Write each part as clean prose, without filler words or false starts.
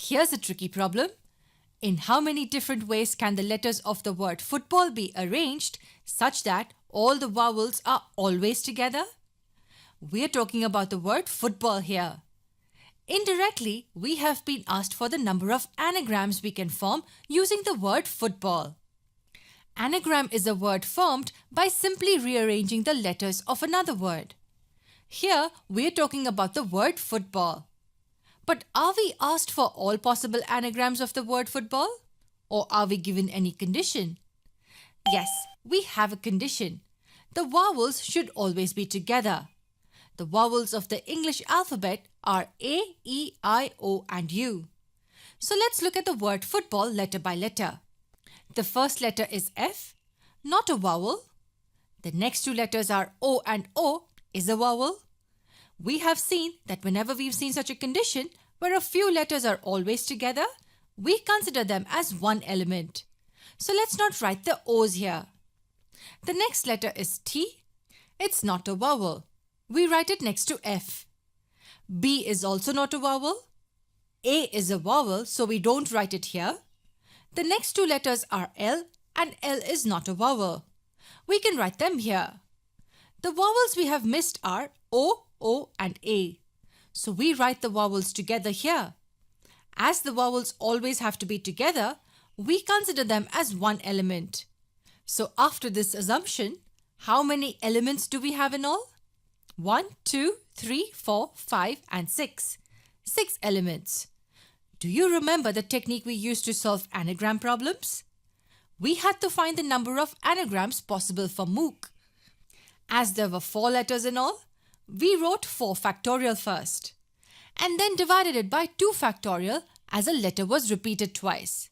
Here's a tricky problem. In how many different ways can the letters of the word football be arranged such that all the vowels are always together? We're talking about the word football here. Indirectly, we have been asked for the number of anagrams we can form using the word football. Anagram is a word formed by simply rearranging the letters of another word. Here, we're talking about the word football. But are we asked for all possible anagrams of the word football? Or are we given any condition? Yes, we have a condition. The vowels should always be together. The vowels of the English alphabet are A, E, I, O and U. So let's look at the word football letter by letter. The first letter is F, not a vowel. The next two letters are O and O, is a vowel. We have seen that whenever we've seen such a condition where a few letters are always together, we consider them as one element. So let's not write the O's here. The next letter is T. It's not a vowel. We write it next to F. B is also not a vowel. A is a vowel, so we don't write it here. The next two letters are L, and L is not a vowel. We can write them here. The vowels we have missed are O, O and A. So we write the vowels together here. As the vowels always have to be together, we consider them as one element. So after this assumption, how many elements do we have in all? 1, 2, 3, 4, 5 and 6. 6 elements. Do you remember the technique we used to solve anagram problems? We had to find the number of anagrams possible for MOOC. As there were 4 letters in all, we wrote 4 factorial first and then divided it by 2 factorial as a letter was repeated twice.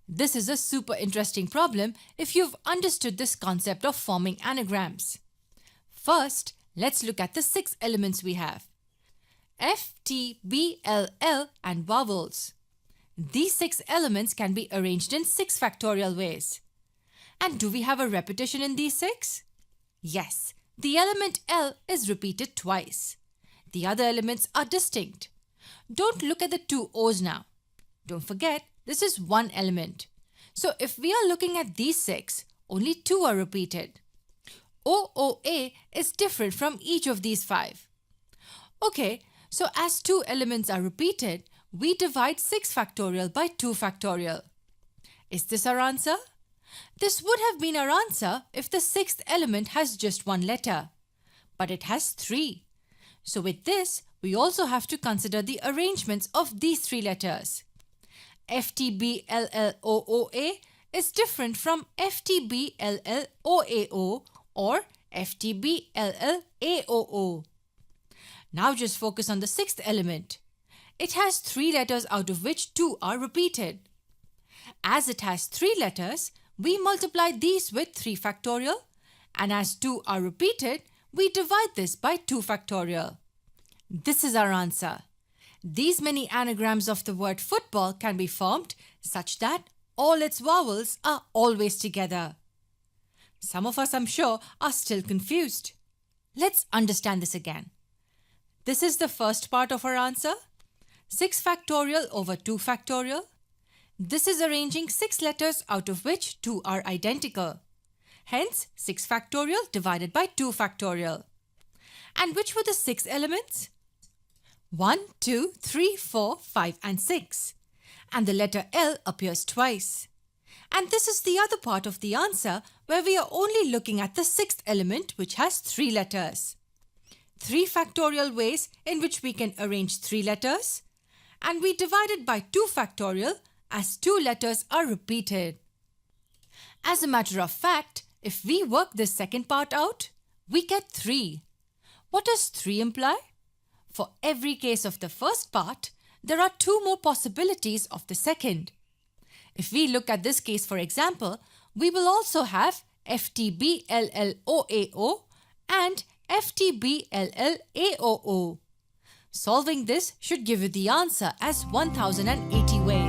This is a super interesting problem if you've understood this concept of forming anagrams. First, let's look at the 6 elements we have. F, T, B, L, L and vowels. These 6 elements can be arranged in 6 factorial ways. And do we have a repetition in these 6? Yes, the element L is repeated twice. The other elements are distinct. Don't look at the 2 O's now. Don't forget, this is one element. So if we are looking at these 6, only 2 are repeated. OOA is different from each of these 5. Okay, so as 2 elements are repeated, we divide 6 factorial by 2 factorial. Is this our answer? This would have been our answer if the 6th element has just 1 letter. But it has 3. So with this, we also have to consider the arrangements of these 3 letters. FTBLLOOA is different from FTBLLOAO or FTBLLAOO. Now just focus on the 6th element. It has 3 letters out of which 2 are repeated. As it has 3 letters, we multiply these with 3 factorial, and as 2 are repeated, we divide this by 2 factorial. This is our answer. These many anagrams of the word football can be formed such that all its vowels are always together. Some of us, I'm sure, are still confused. Let's understand this again. This is the first part of our answer. 6 factorial over 2 factorial. This is arranging 6 letters out of which 2 are identical. Hence, 6 factorial divided by 2 factorial. And which were the 6 elements? 1, 2, 3, 4, 5 and 6. And the letter L appears twice. And this is the other part of the answer where we are only looking at the 6th element which has 3 letters. 3 factorial ways in which we can arrange 3 letters, and we divide it by 2 factorial as 2 letters are repeated. As a matter of fact, if we work this second part out, we get 3. What does 3 imply? For every case of the first part, there are 2 more possibilities of the second. If we look at this case, for example, we will also have FTBLLOAO and FTBLLAOO. Solving this should give you the answer as 1080 ways.